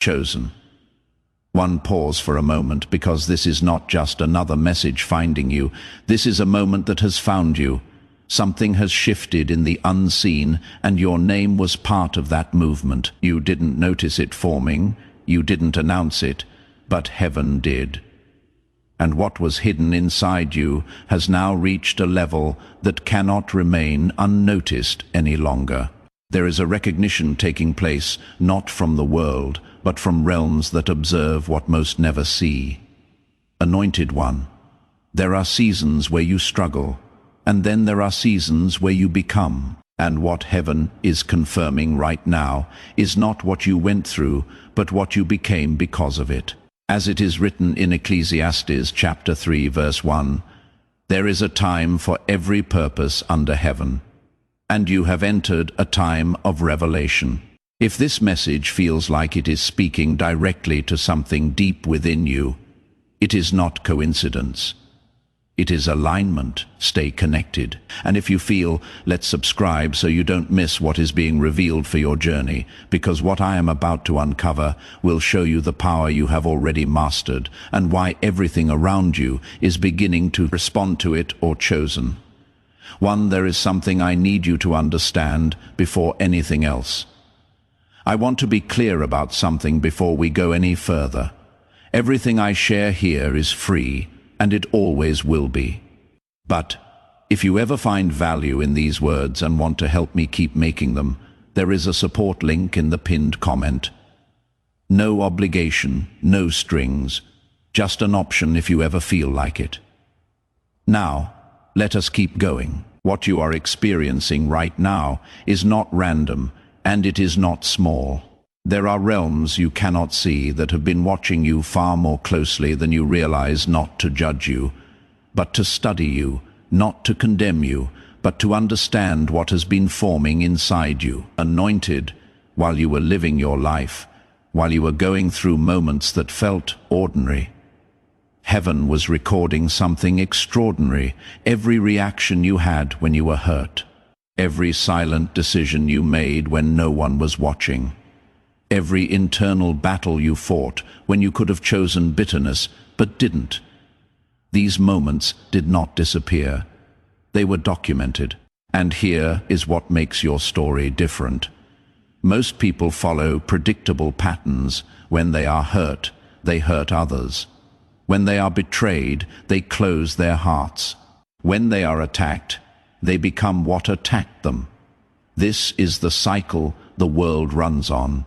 Chosen. One, pause for a moment, because this is not just another message finding you. This is a moment that has found you. Something has shifted in the unseen, and your name was part of that movement. You didn't notice it forming, you didn't announce it, but heaven did. And what was hidden inside you has now reached a level that cannot remain unnoticed any longer. There is a recognition taking place, not from the world, but from realms that observe what most never see. Anointed one, there are seasons where you struggle, and then there are seasons where you become. And what heaven is confirming right now is not what you went through, but what you became because of it. As it is written in Ecclesiastes chapter 3 verse 1, there is a time for every purpose under heaven, and you have entered a time of revelation. If this message feels like it is speaking directly to something deep within you, it is not coincidence. It is alignment. Stay connected. And if you feel, let's subscribe so you don't miss what is being revealed for your journey, because what I am about to uncover will show you the power you have already mastered and why everything around you is beginning to respond to it or chosen. One, there is something I need you to understand before anything else. I want to be clear about something before we go any further. Everything I share here is free, and it always will be. But if you ever find value in these words and want to help me keep making them, there is a support link in the pinned comment. No obligation, no strings, just an option if you ever feel like it. Now, let us keep going. What you are experiencing right now is not random, and it is not small. There are realms you cannot see that have been watching you far more closely than you realize, not to judge you, but to study you, not to condemn you, but to understand what has been forming inside you. Anointed, while you were living your life, while you were going through moments that felt ordinary, heaven was recording something extraordinary. Every reaction you had when you were hurt, every silent decision you made when no one was watching, every internal battle you fought when you could have chosen bitterness but didn't. These moments did not disappear. They were documented. And here is what makes your story different. Most people follow predictable patterns. When they are hurt, they hurt others. When they are betrayed, they close their hearts. When they are attacked, they become what attacked them. This is the cycle the world runs on.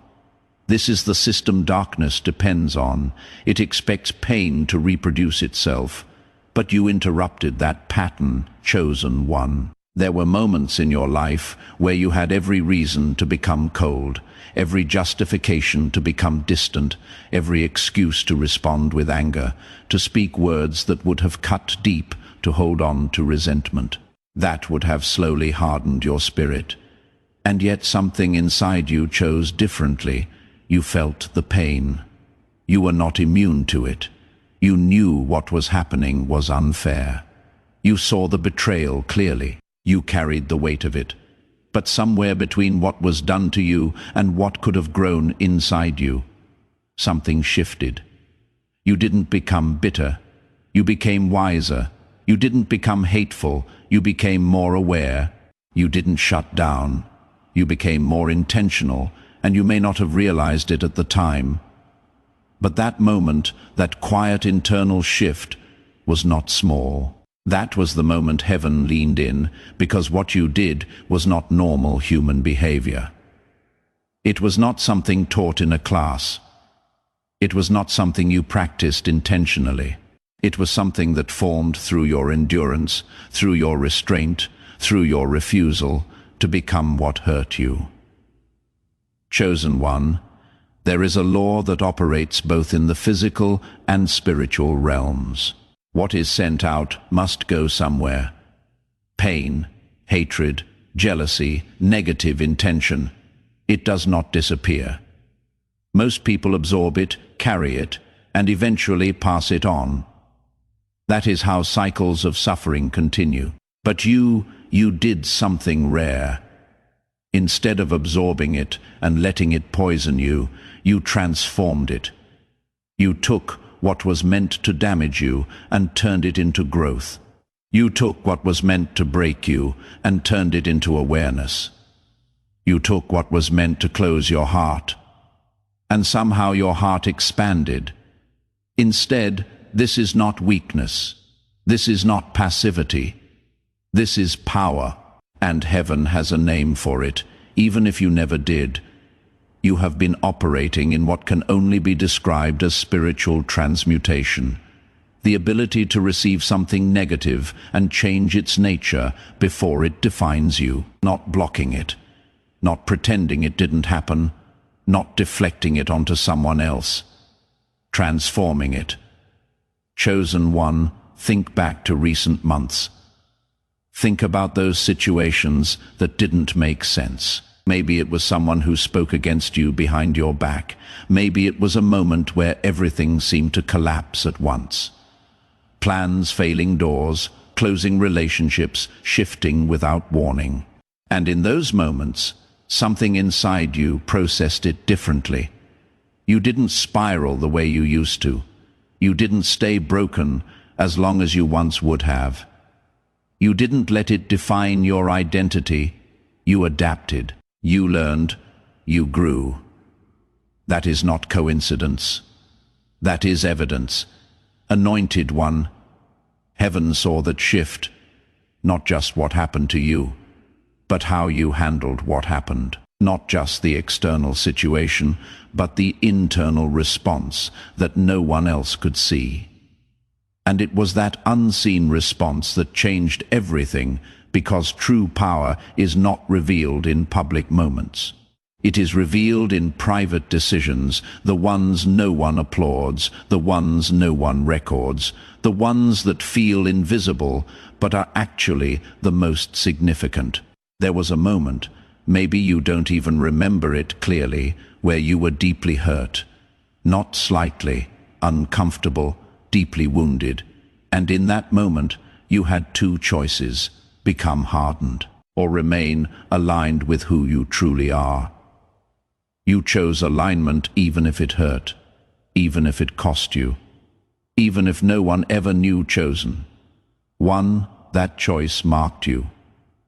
This is the system darkness depends on. It expects pain to reproduce itself. But you interrupted that pattern, chosen one. There were moments in your life where you had every reason to become cold, every justification to become distant, every excuse to respond with anger, to speak words that would have cut deep, to hold on to resentment. That would have slowly hardened your spirit. And yet something inside you chose differently. You felt the pain. You were not immune to it. You knew what was happening was unfair. You saw the betrayal clearly. You carried the weight of it. But somewhere between what was done to you and what could have grown inside you, something shifted. You didn't become bitter. You became wiser. You didn't become hateful. You became more aware. You didn't shut down. You became more intentional, and you may not have realized it at the time. But that moment, that quiet internal shift, was not small. That was the moment heaven leaned in, because what you did was not normal human behavior. It was not something taught in a class. It was not something you practiced intentionally. It was something that formed through your endurance, through your restraint, through your refusal to become what hurt you. Chosen one, there is a law that operates both in the physical and spiritual realms. What is sent out must go somewhere. Pain, hatred, jealousy, negative intention. It does not disappear. Most people absorb it, carry it, and eventually pass it on. That is how cycles of suffering continue. But you did something rare. Instead of absorbing it and letting it poison you, you transformed it. You took what was meant to damage you and turned it into growth. You took what was meant to break you and turned it into awareness. You took what was meant to close your heart, and somehow your heart expanded. Instead, this is not weakness. This is not passivity. This is power, and heaven has a name for it, even if you never did. You have been operating in what can only be described as spiritual transmutation, the ability to receive something negative and change its nature before it defines you, not blocking it, not pretending it didn't happen, not deflecting it onto someone else, transforming it. Chosen one, think back to recent months. Think about those situations that didn't make sense. Maybe it was someone who spoke against you behind your back. Maybe it was a moment where everything seemed to collapse at once. Plans failing doors, closing relationships, shifting without warning. And in those moments, something inside you processed it differently. You didn't spiral the way you used to. You didn't stay broken as long as you once would have. You didn't let it define your identity. You adapted. You learned. You grew. That is not coincidence. That is evidence. Anointed one. Heaven saw that shift, not just what happened to you, but how you handled what happened. Not just the external situation, but the internal response that no one else could see. And it was that unseen response that changed everything, because true power is not revealed in public moments. It is revealed in private decisions, the ones no one applauds, the ones no one records, the ones that feel invisible but are actually the most significant. There was a moment, maybe you don't even remember it clearly, where you were deeply hurt, not slightly, uncomfortable, deeply wounded. And in that moment, you had two choices: become hardened, or remain aligned with who you truly are. You chose alignment even if it hurt, even if it cost you, even if no one ever knew chosen. That choice marked you.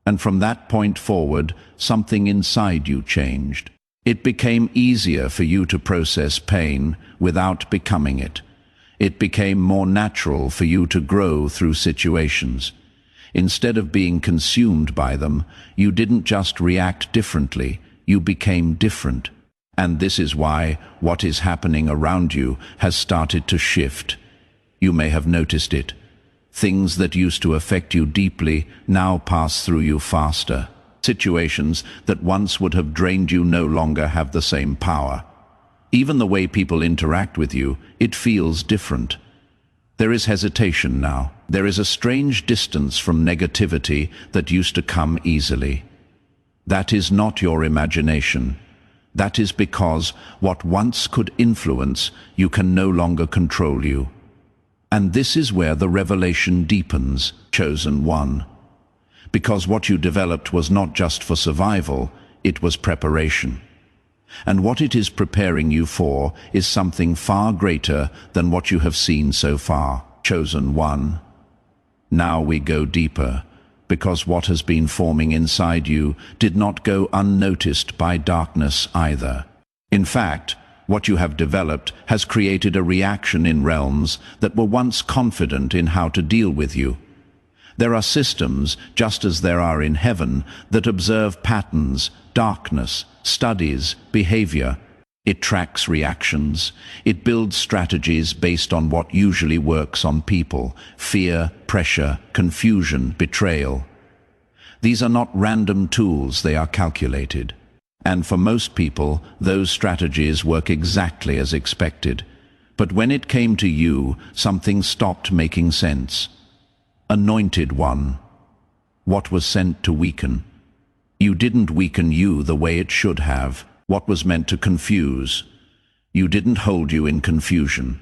And from that point forward, something inside you changed. It became easier for you to process pain without becoming it. It became more natural for you to grow through situations. Instead of being consumed by them, you didn't just react differently, you became different. And this is why what is happening around you has started to shift. You may have noticed it. Things that used to affect you deeply now pass through you faster. Situations that once would have drained you no longer have the same power. Even the way people interact with you, it feels different. There is hesitation now. There is a strange distance from negativity that used to come easily. That is not your imagination. That is because what once could influence you can no longer control you. And this is where the revelation deepens, chosen one. Because what you developed was not just for survival, it was preparation. And what it is preparing you for is something far greater than what you have seen so far, chosen one. Now we go deeper, because what has been forming inside you did not go unnoticed by darkness either. In fact, what you have developed has created a reaction in realms that were once confident in how to deal with you. There are systems, just as there are in heaven, that observe patterns, darkness, studies, behavior. It tracks reactions. It builds strategies based on what usually works on people: fear, pressure, confusion, betrayal. These are not random tools, they are calculated. And for most people, those strategies work exactly as expected. But when it came to you, something stopped making sense. Anointed one. What was sent to weaken? You didn't weaken you the way it should have. What was meant to confuse? You didn't hold you in confusion.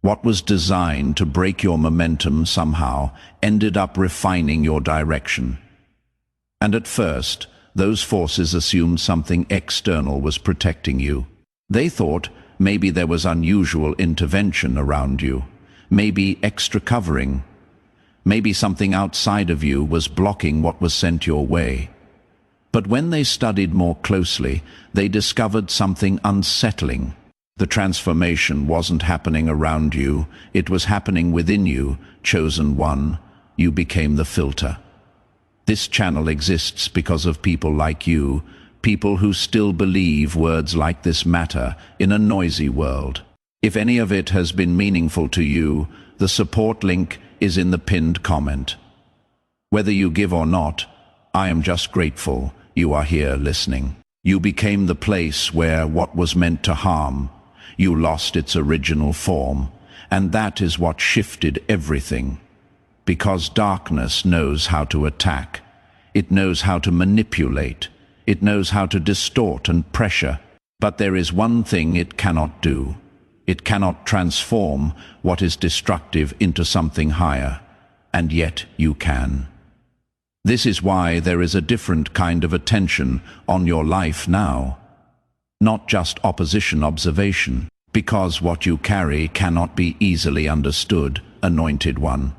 What was designed to break your momentum somehow ended up refining your direction. And at first, those forces assumed something external was protecting you. They thought maybe there was unusual intervention around you, maybe extra covering, maybe something outside of you was blocking what was sent your way. But when they studied more closely, they discovered something unsettling. The transformation wasn't happening around you, it was happening within you, chosen one. You became the filter. This channel exists because of people like you, people who still believe words like this matter in a noisy world. If any of it has been meaningful to you, the support link is in the pinned comment. Whether you give or not, I am just grateful you are here listening. You became the place where what was meant to harm, you lost its original form, and that is what shifted everything. Because darkness knows how to attack, it knows how to manipulate, it knows how to distort and pressure, but there is one thing it cannot do. It cannot transform what is destructive into something higher, and yet you can. This is why there is a different kind of attention on your life now. Not just opposition observation, because what you carry cannot be easily understood, anointed one.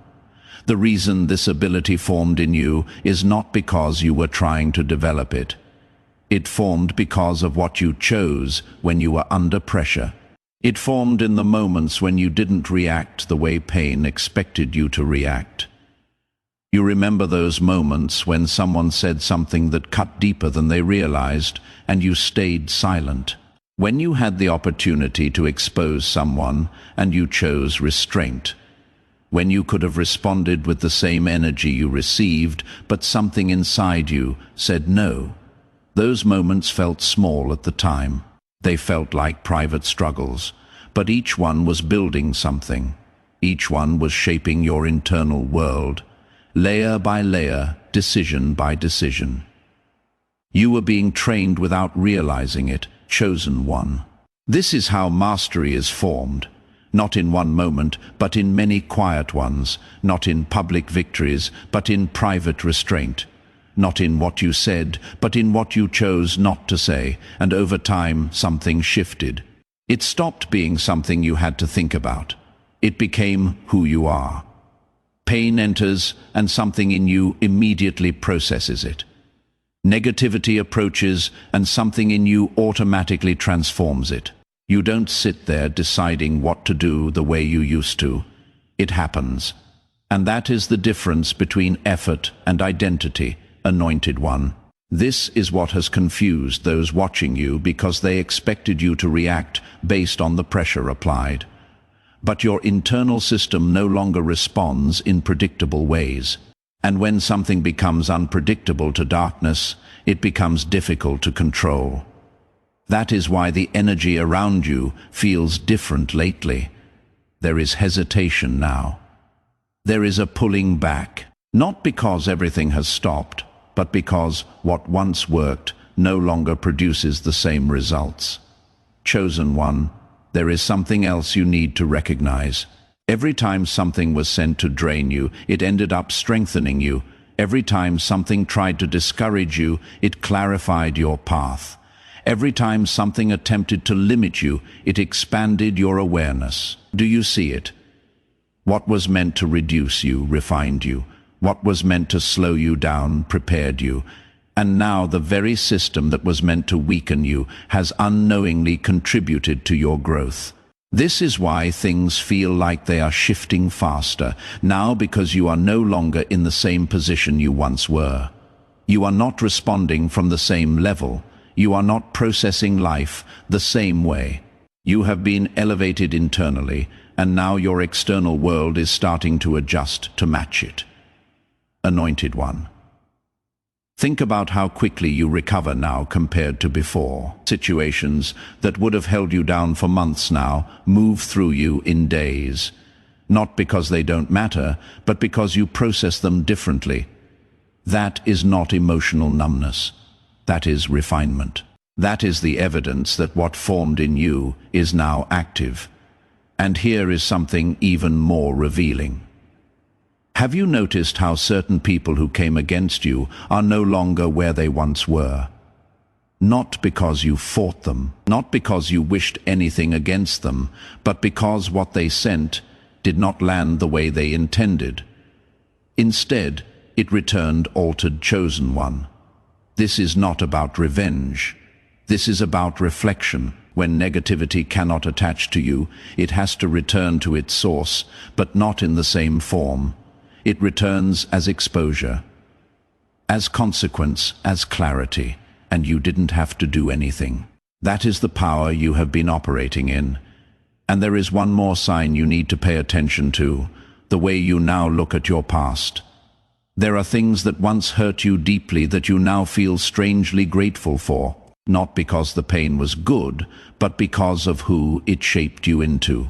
The reason this ability formed in you is not because you were trying to develop it. It formed because of what you chose when you were under pressure. It formed in the moments when you didn't react the way pain expected you to react. You remember those moments when someone said something that cut deeper than they realized, and you stayed silent. When you had the opportunity to expose someone, and you chose restraint. When you could have responded with the same energy you received, but something inside you said no. Those moments felt small at the time. They felt like private struggles, but each one was building something. Each one was shaping your internal world, layer by layer, decision by decision. You were being trained without realizing it, chosen one. This is how mastery is formed, not in one moment, but in many quiet ones, not in public victories, but in private restraint. Not in what you said, but in what you chose not to say, and over time something shifted. It stopped being something you had to think about. It became who you are. Pain enters, and something in you immediately processes it. Negativity approaches, and something in you automatically transforms it. You don't sit there deciding what to do the way you used to. It happens. And that is the difference between effort and identity, anointed one. This is what has confused those watching you because they expected you to react based on the pressure applied. But your internal system no longer responds in predictable ways. And when something becomes unpredictable to darkness, it becomes difficult to control. That is why the energy around you feels different lately. There is hesitation now. There is a pulling back, not because everything has stopped, but because what once worked no longer produces the same results. Chosen one, there is something else you need to recognize. Every time something was sent to drain you, it ended up strengthening you. Every time something tried to discourage you, it clarified your path. Every time something attempted to limit you, it expanded your awareness. Do you see it? What was meant to reduce you, refined you. What was meant to slow you down, prepared you. And now the very system that was meant to weaken you has unknowingly contributed to your growth. This is why things feel like they are shifting faster, now because you are no longer in the same position you once were. You are not responding from the same level. You are not processing life the same way. You have been elevated internally, and now your external world is starting to adjust to match it. Anointed one. Think about how quickly you recover now compared to before. Situations that would have held you down for months now move through you in days. Not because they don't matter, but because you process them differently. That is not emotional numbness. That is refinement. That is the evidence that what formed in you is now active. And here is something even more revealing. Have you noticed how certain people who came against you are no longer where they once were? Not because you fought them, not because you wished anything against them, but because what they sent did not land the way they intended. Instead, it returned altered, chosen one. This is not about revenge. This is about reflection. When negativity cannot attach to you, it has to return to its source, but not in the same form. It returns as exposure, as consequence, as clarity, and you didn't have to do anything. That is the power you have been operating in. And there is one more sign you need to pay attention to, the way you now look at your past. There are things that once hurt you deeply that you now feel strangely grateful for, not because the pain was good, but because of who it shaped you into.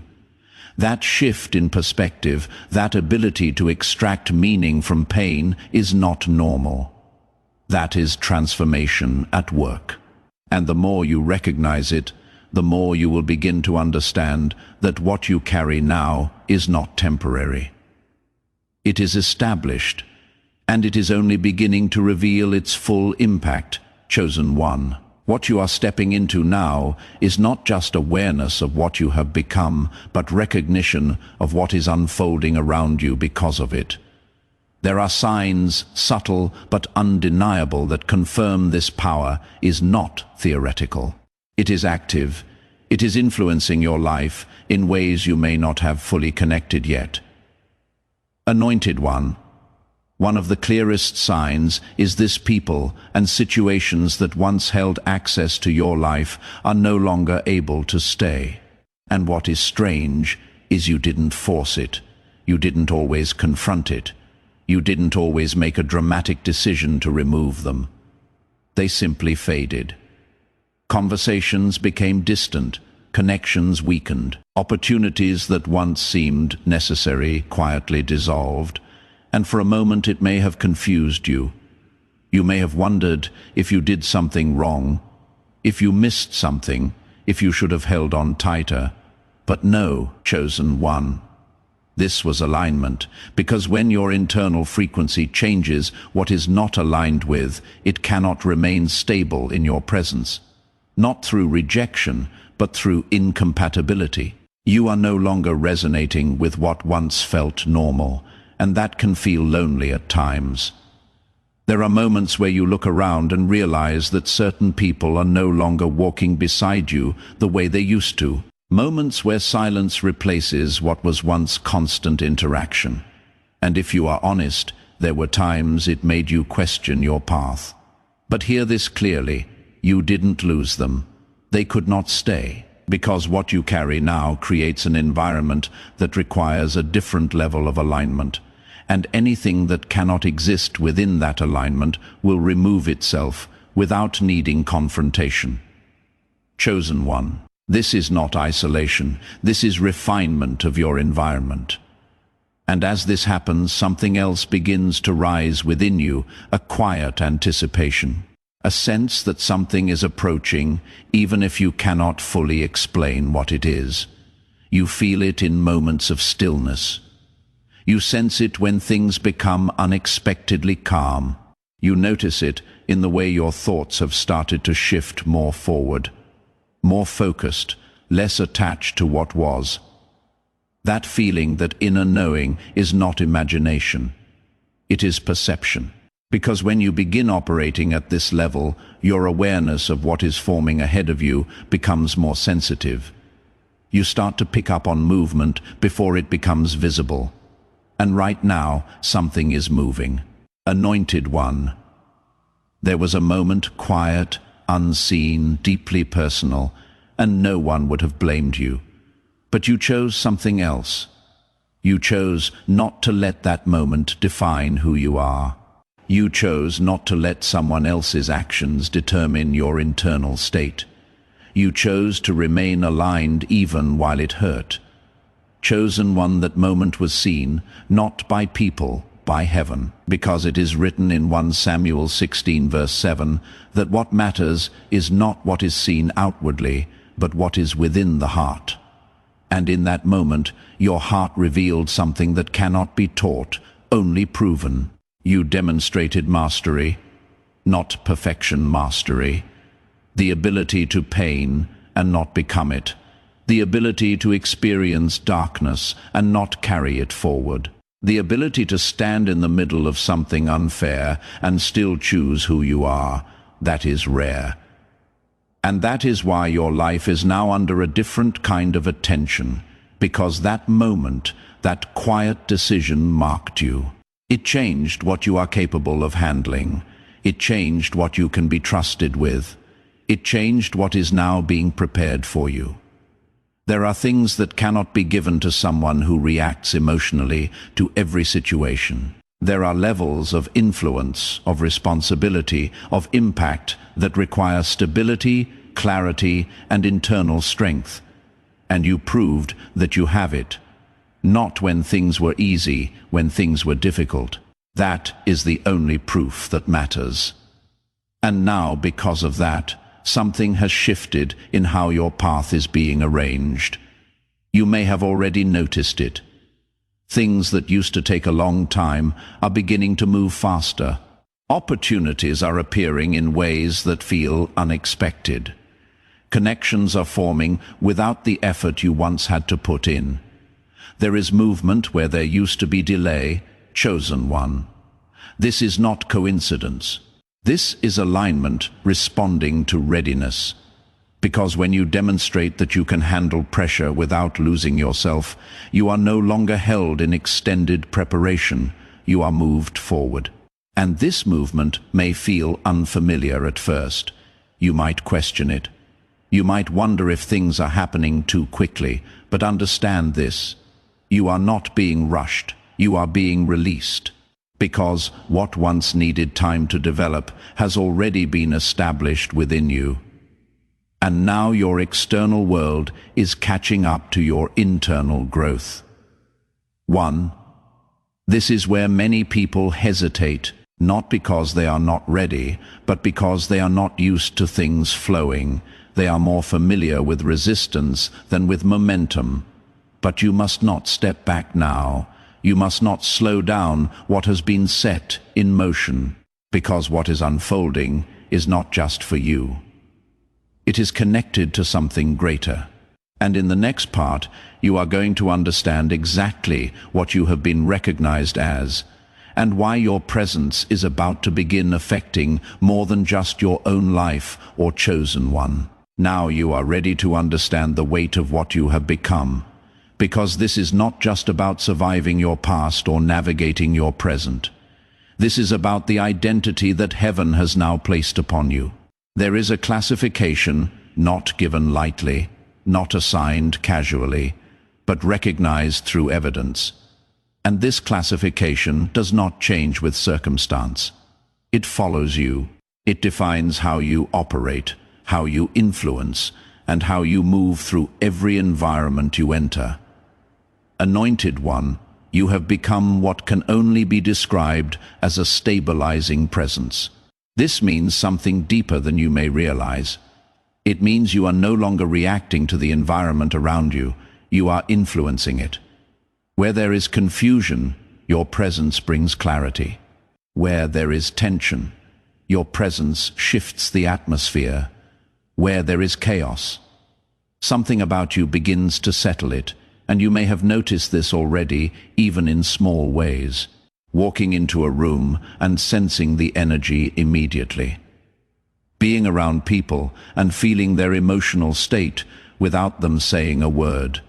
That shift in perspective, that ability to extract meaning from pain, is not normal. That is transformation at work. And the more you recognize it, the more you will begin to understand that what you carry now is not temporary. It is established, and it is only beginning to reveal its full impact, chosen one. What you are stepping into now is not just awareness of what you have become, but recognition of what is unfolding around you because of it. There are signs, subtle but undeniable, that confirm this power is not theoretical. It is active. It is influencing your life in ways you may not have fully connected yet. Anointed one. One of the clearest signs is this: people and situations that once held access to your life are no longer able to stay. And what is strange is you didn't force it. You didn't always confront it. You didn't always make a dramatic decision to remove them. They simply faded. Conversations became distant, connections weakened, opportunities that once seemed necessary quietly dissolved. And for a moment it may have confused you. You may have wondered if you did something wrong, if you missed something, if you should have held on tighter. But no, chosen one. This was alignment, because when your internal frequency changes what is not aligned with, it cannot remain stable in your presence. Not through rejection, but through incompatibility. You are no longer resonating with what once felt normal, and that can feel lonely at times. There are moments where you look around and realize that certain people are no longer walking beside you the way they used to. Moments where silence replaces what was once constant interaction. And if you are honest, there were times it made you question your path. But hear this clearly: you didn't lose them. They could not stay, because what you carry now creates an environment that requires a different level of alignment. And anything that cannot exist within that alignment will remove itself without needing confrontation. Chosen one. This is not isolation. This is refinement of your environment. And as this happens, something else begins to rise within you, a quiet anticipation, a sense that something is approaching, even if you cannot fully explain what it is. You feel it in moments of stillness. You sense it when things become unexpectedly calm. You notice it in the way your thoughts have started to shift more forward, more focused, less attached to what was. That feeling, that inner knowing, is not imagination. It is perception. Because when you begin operating at this level, your awareness of what is forming ahead of you becomes more sensitive. You start to pick up on movement before it becomes visible. And right now, something is moving. Anointed one. There was a moment, quiet, unseen, deeply personal, and no one would have blamed you. But you chose something else. You chose not to let that moment define who you are. You chose not to let someone else's actions determine your internal state. You chose to remain aligned even while it hurt. Chosen one, that moment was seen, not by people, by heaven, because it is written in 1 Samuel 16 verse 7 that what matters is not what is seen outwardly, but what is within the heart. And in that moment, your heart revealed something that cannot be taught, only proven. You demonstrated mastery, not perfection mastery. The ability to pain and not become it. The ability to experience darkness and not carry it forward. The ability to stand in the middle of something unfair and still choose who you are. That is rare. And that is why your life is now under a different kind of attention, because that moment, that quiet decision marked you. It changed what you are capable of handling. It changed what you can be trusted with. It changed what is now being prepared for you. There are things that cannot be given to someone who reacts emotionally to every situation. There are levels of influence, of responsibility, of impact that require stability, clarity, and internal strength. And you proved that you have it. Not when things were easy, when things were difficult. That is the only proof that matters. And now, because of that, something has shifted in how your path is being arranged. You may have already noticed it. Things that used to take a long time are beginning to move faster. Opportunities are appearing in ways that feel unexpected. Connections are forming without the effort you once had to put in. There is movement where there used to be delay, chosen one. This is not coincidence. This is alignment responding to readiness. Because when you demonstrate that you can handle pressure without losing yourself, you are no longer held in extended preparation. You are moved forward. And this movement may feel unfamiliar at first. You might question it. You might wonder if things are happening too quickly, but understand this. You are not being rushed. You are being released. Because what once needed time to develop has already been established within you. And now your external world is catching up to your internal growth. 1. This is where many people hesitate, not because they are not ready, but because they are not used to things flowing. They are more familiar with resistance than with momentum. But you must not step back now. You must not slow down what has been set in motion, because what is unfolding is not just for you. It is connected to something greater. And in the next part, you are going to understand exactly what you have been recognized as, and why your presence is about to begin affecting more than just your own life or chosen one. Now you are ready to understand the weight of what you have become. Because this is not just about surviving your past or navigating your present. This is about the identity that heaven has now placed upon you. There is a classification not given lightly, not assigned casually, but recognized through evidence. And this classification does not change with circumstance. It follows you. It defines how you operate, how you influence, and how you move through every environment you enter. Anointed one, you have become what can only be described as a stabilizing presence. This means something deeper than you may realize. It means you are no longer reacting to the environment around you, you are influencing it. Where there is confusion, your presence brings clarity. Where there is tension, your presence shifts the atmosphere. Where there is chaos, something about you begins to settle it. And you may have noticed this already, even in small ways. Walking into a room and sensing the energy immediately. Being around people and feeling their emotional state without them saying a word.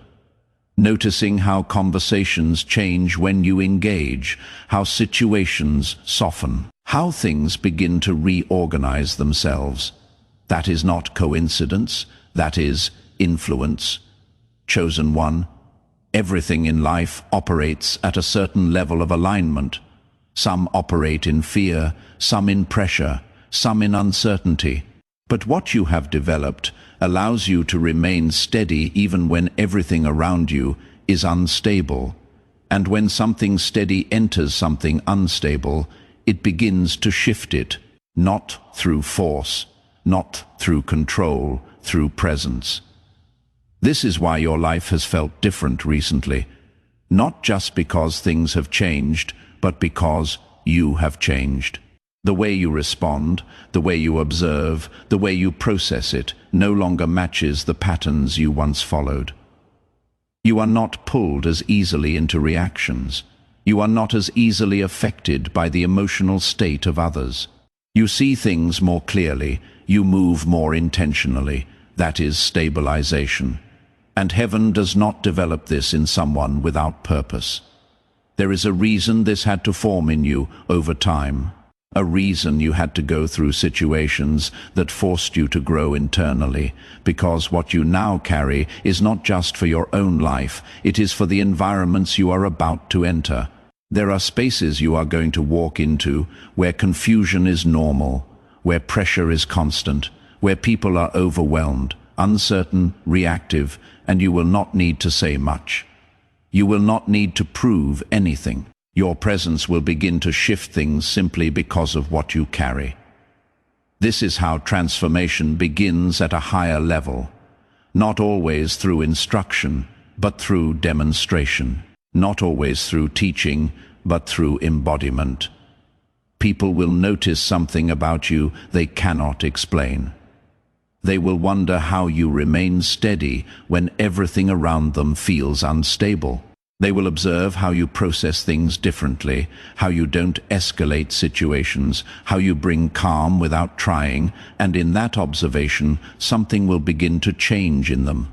Noticing how conversations change when you engage, how situations soften, how things begin to reorganize themselves. That is not coincidence, that is influence. Chosen one. Everything in life operates at a certain level of alignment. Some operate in fear, some in pressure, some in uncertainty. But what you have developed allows you to remain steady even when everything around you is unstable. And when something steady enters something unstable, it begins to shift it, not through force, not through control, through presence. This is why your life has felt different recently, not just because things have changed, but because you have changed. The way you respond, the way you observe, the way you process it no longer matches the patterns you once followed. You are not pulled as easily into reactions. You are not as easily affected by the emotional state of others. You see things more clearly, you move more intentionally. That is stabilization. And heaven does not develop this in someone without purpose. There is a reason this had to form in you over time. A reason you had to go through situations that forced you to grow internally, because what you now carry is not just for your own life, it is for the environments you are about to enter. There are spaces you are going to walk into where confusion is normal, where pressure is constant, where people are overwhelmed, uncertain, reactive, and you will not need to say much. You will not need to prove anything. Your presence will begin to shift things simply because of what you carry. This is how transformation begins at a higher level, not always through instruction, but through demonstration, not always through teaching, but through embodiment. People will notice something about you they cannot explain. They will wonder how you remain steady when everything around them feels unstable. They will observe how you process things differently, how you don't escalate situations, how you bring calm without trying, and in that observation, something will begin to change in them.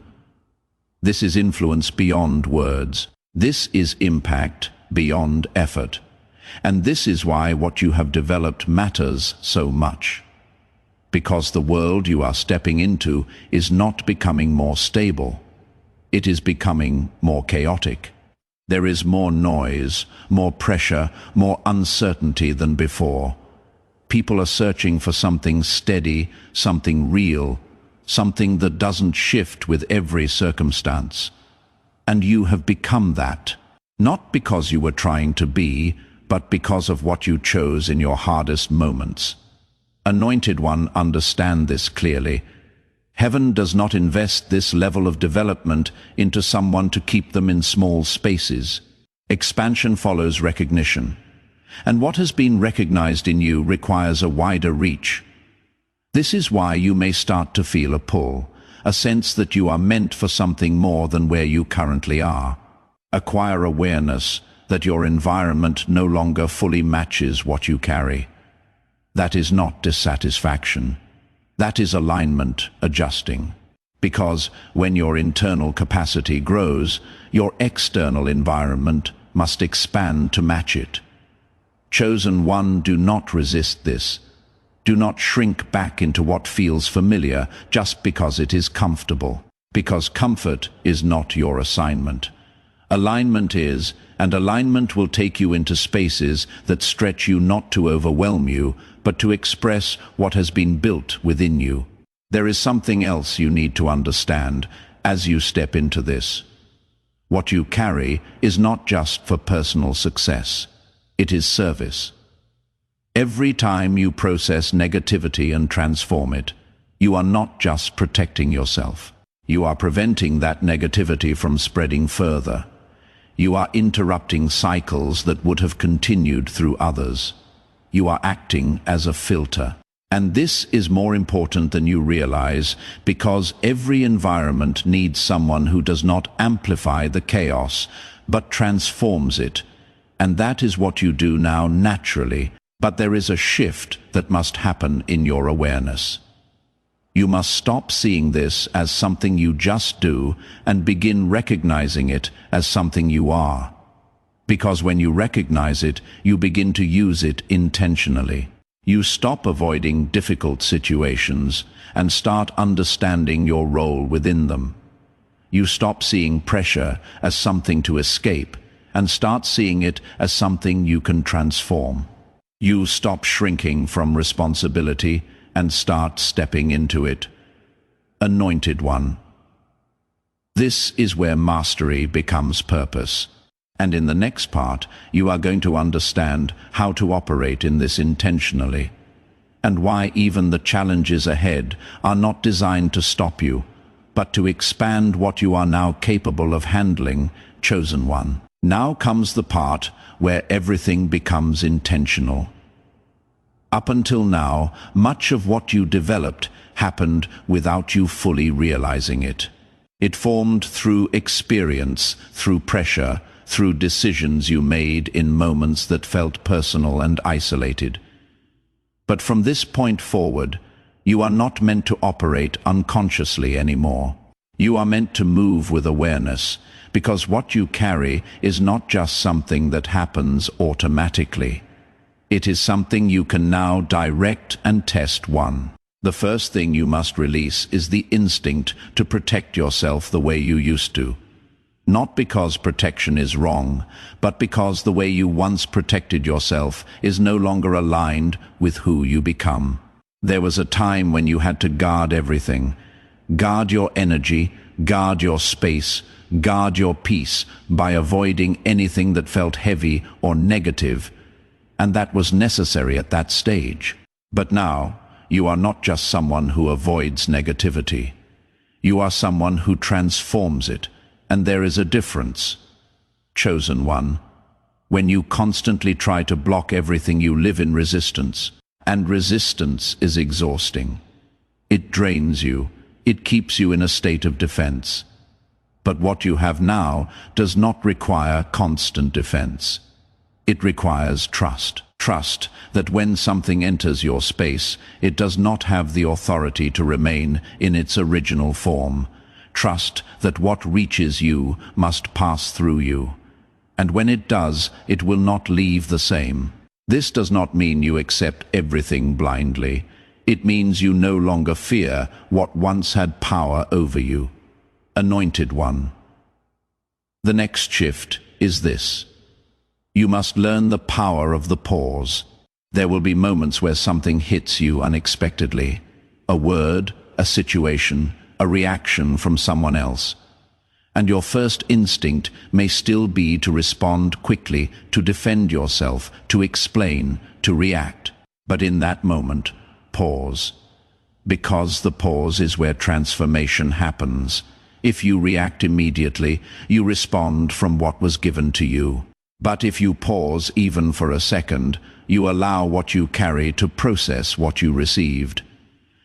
This is influence beyond words. This is impact beyond effort. And this is why what you have developed matters so much. Because the world you are stepping into is not becoming more stable. It is becoming more chaotic. There is more noise, more pressure, more uncertainty than before. People are searching for something steady, something real, something that doesn't shift with every circumstance. And you have become that, not because you were trying to be, but because of what you chose in your hardest moments. Anointed One, understand this clearly. Heaven does not invest this level of development into someone to keep them in small spaces. Expansion follows recognition. And what has been recognized in you requires a wider reach. This is why you may start to feel a pull, a sense that you are meant for something more than where you currently are. Acquire awareness that your environment no longer fully matches what you carry. That is not dissatisfaction. That is alignment adjusting. Because when your internal capacity grows, your external environment must expand to match it. Chosen One, do not resist this. Do not shrink back into what feels familiar just because it is comfortable. Because comfort is not your assignment. Alignment is, and alignment will take you into spaces that stretch you not to overwhelm you, but to express what has been built within you. There is something else you need to understand as you step into this. What you carry is not just for personal success. It is service. Every time you process negativity and transform it, you are not just protecting yourself. You are preventing that negativity from spreading further. You are interrupting cycles that would have continued through others. You are acting as a filter. And this is more important than you realize, because every environment needs someone who does not amplify the chaos, but transforms it. And that is what you do now naturally, but there is a shift that must happen in your awareness. You must stop seeing this as something you just do and begin recognizing it as something you are. Because when you recognize it, you begin to use it intentionally. You stop avoiding difficult situations and start understanding your role within them. You stop seeing pressure as something to escape and start seeing it as something you can transform. You stop shrinking from responsibility and start stepping into it. Anointed One. This is where mastery becomes purpose. And in the next part, you are going to understand how to operate in this intentionally, and why even the challenges ahead are not designed to stop you, but to expand what you are now capable of handling, Chosen One. Now comes the part where everything becomes intentional. Up until now, much of what you developed happened without you fully realizing it. It formed through experience, through pressure, through decisions you made in moments that felt personal and isolated. But from this point forward, you are not meant to operate unconsciously anymore. You are meant to move with awareness, because what you carry is not just something that happens automatically. It is something you can now direct and test. The first thing you must release is the instinct to protect yourself the way you used to. Not because protection is wrong, but because the way you once protected yourself is no longer aligned with who you become. There was a time when you had to guard everything. Guard your energy, guard your space, guard your peace by avoiding anything that felt heavy or negative, and that was necessary at that stage. But now, you are not just someone who avoids negativity. You are someone who transforms it, and there is a difference. Chosen one, when you constantly try to block everything, you live in resistance, and resistance is exhausting. It drains you, it keeps you in a state of defense. But what you have now does not require constant defense. It requires trust. Trust that when something enters your space, it does not have the authority to remain in its original form. Trust that what reaches you must pass through you. And when it does, it will not leave the same. This does not mean you accept everything blindly. It means you no longer fear what once had power over you. Anointed one. The next shift is this. You must learn the power of the pause. There will be moments where something hits you unexpectedly. A word, a situation, a reaction from someone else. And your first instinct may still be to respond quickly, to defend yourself, to explain, to react. But in that moment, pause. Because the pause is where transformation happens. If you react immediately, you respond from what was given to you. But if you pause even for a second, you allow what you carry to process what you received.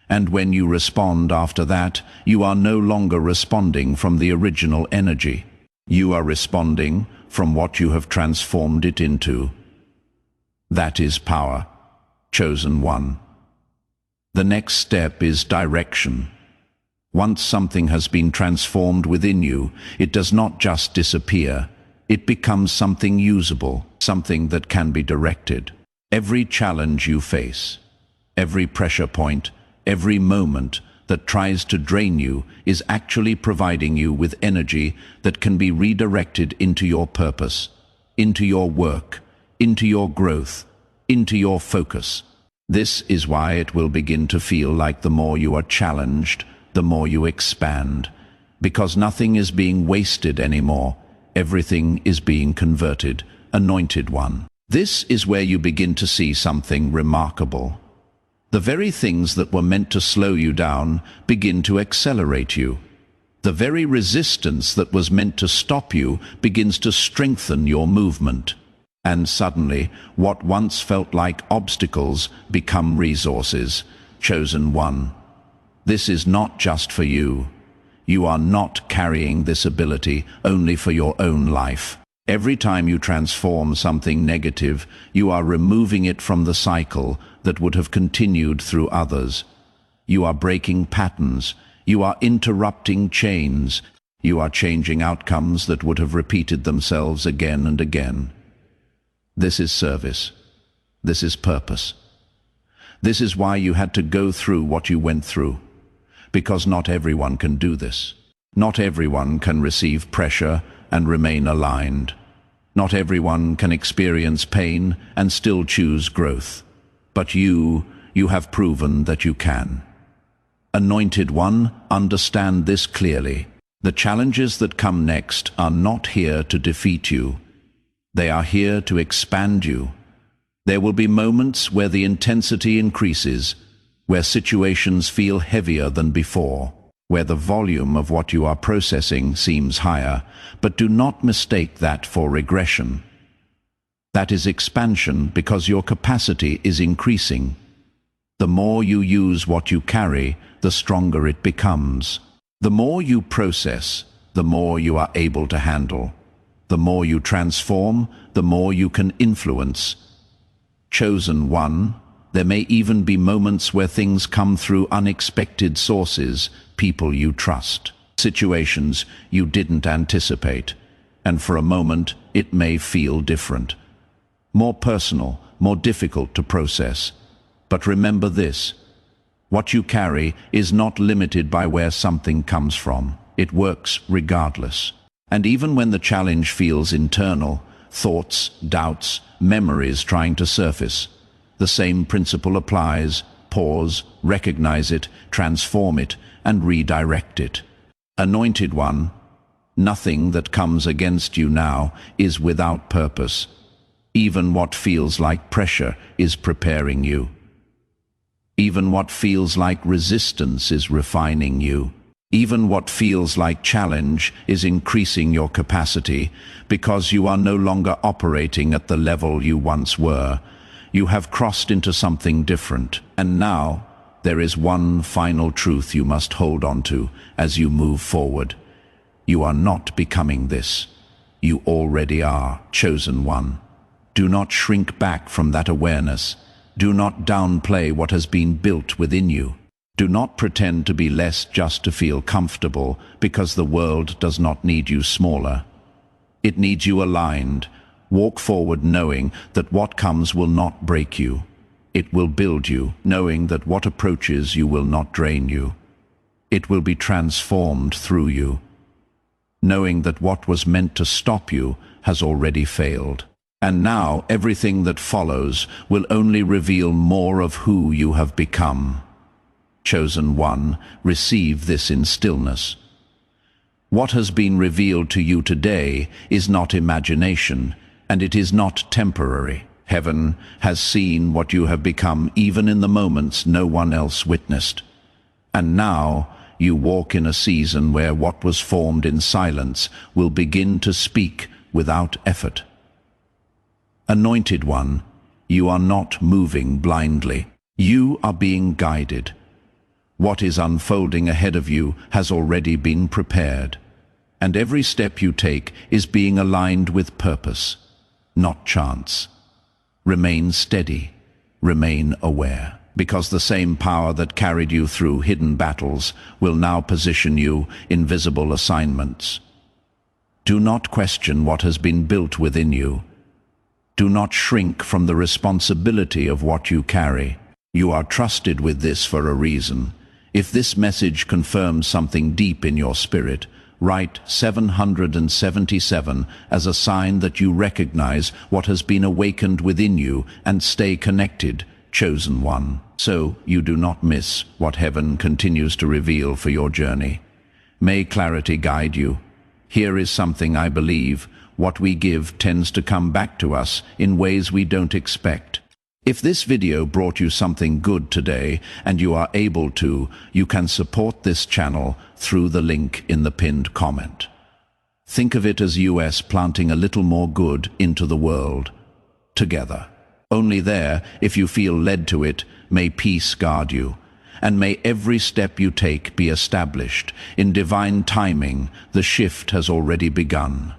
And when you respond after that, you are no longer responding from the original energy. You are responding from what you have transformed it into. That is power. Chosen one. The next step is direction. Once something has been transformed within you, it does not just disappear. It becomes something usable, something that can be directed. Every challenge you face, every pressure point, every moment that tries to drain you is actually providing you with energy that can be redirected into your purpose, into your work, into your growth, into your focus. This is why it will begin to feel like the more you are challenged, the more you expand, because nothing is being wasted anymore. Everything is being converted. Anointed one. This is where you begin to see something remarkable. The very things that were meant to slow you down begin to accelerate you. The very resistance that was meant to stop you begins to strengthen your movement. And suddenly, what once felt like obstacles become resources. Chosen one. This is not just for you. You are not carrying this ability only for your own life. Every time you transform something negative, you are removing it from the cycle that would have continued through others. You are breaking patterns. You are interrupting chains. You are changing outcomes that would have repeated themselves again and again. This is service. This is purpose. This is why you had to go through what you went through. Because not everyone can do this. Not everyone can receive pressure and remain aligned. Not everyone can experience pain and still choose growth. But you have proven that you can. Anointed one, understand this clearly. The challenges that come next are not here to defeat you. They are here to expand you. There will be moments where the intensity increases, where situations feel heavier than before, where the volume of what you are processing seems higher, but do not mistake that for regression. That is expansion because your capacity is increasing. The more you use what you carry, the stronger it becomes. The more you process, the more you are able to handle. The more you transform, the more you can influence. Chosen one, there may even be moments where things come through unexpected sources, people you trust, situations you didn't anticipate, and for a moment it may feel different. More personal, more difficult to process. But remember this: what you carry is not limited by where something comes from. It works regardless. And even when the challenge feels internal, thoughts, doubts, memories trying to surface, the same principle applies. Pause, recognize it, transform it, and redirect it. Anointed one, nothing that comes against you now is without purpose. Even what feels like pressure is preparing you. Even what feels like resistance is refining you. Even what feels like challenge is increasing your capacity, because you are no longer operating at the level you once were. You have crossed into something different. And now, there is one final truth you must hold on to as you move forward. You are not becoming this. You already are, chosen one. Do not shrink back from that awareness. Do not downplay what has been built within you. Do not pretend to be less just to feel comfortable, because the world does not need you smaller. It needs you aligned. Walk forward knowing that what comes will not break you. It will build you, knowing that what approaches you will not drain you. It will be transformed through you, knowing that what was meant to stop you has already failed. And now everything that follows will only reveal more of who you have become. Chosen one, receive this in stillness. What has been revealed to you today is not imagination, and it is not temporary. Heaven has seen what you have become even in the moments no one else witnessed. And now you walk in a season where what was formed in silence will begin to speak without effort. Anointed one, you are not moving blindly. You are being guided. What is unfolding ahead of you has already been prepared, and every step you take is being aligned with purpose, not chance. Remain steady, remain aware, because the same power that carried you through hidden battles will now position you in visible assignments. Do not question what has been built within you. Do not shrink from the responsibility of what you carry. You are trusted with this for a reason. If this message confirms something deep in your spirit, write 777 as a sign that you recognize what has been awakened within you and stay connected, chosen one, so you do not miss what heaven continues to reveal for your journey. May clarity guide you. Here is something I believe: what we give tends to come back to us in ways we don't expect. If this video brought you something good today and you are able to, you can support this channel through the link in the pinned comment. Think of it as US planting a little more good into the world. Together. Only there, if you feel led to it, may peace guard you. And may every step you take be established. In divine timing, the shift has already begun.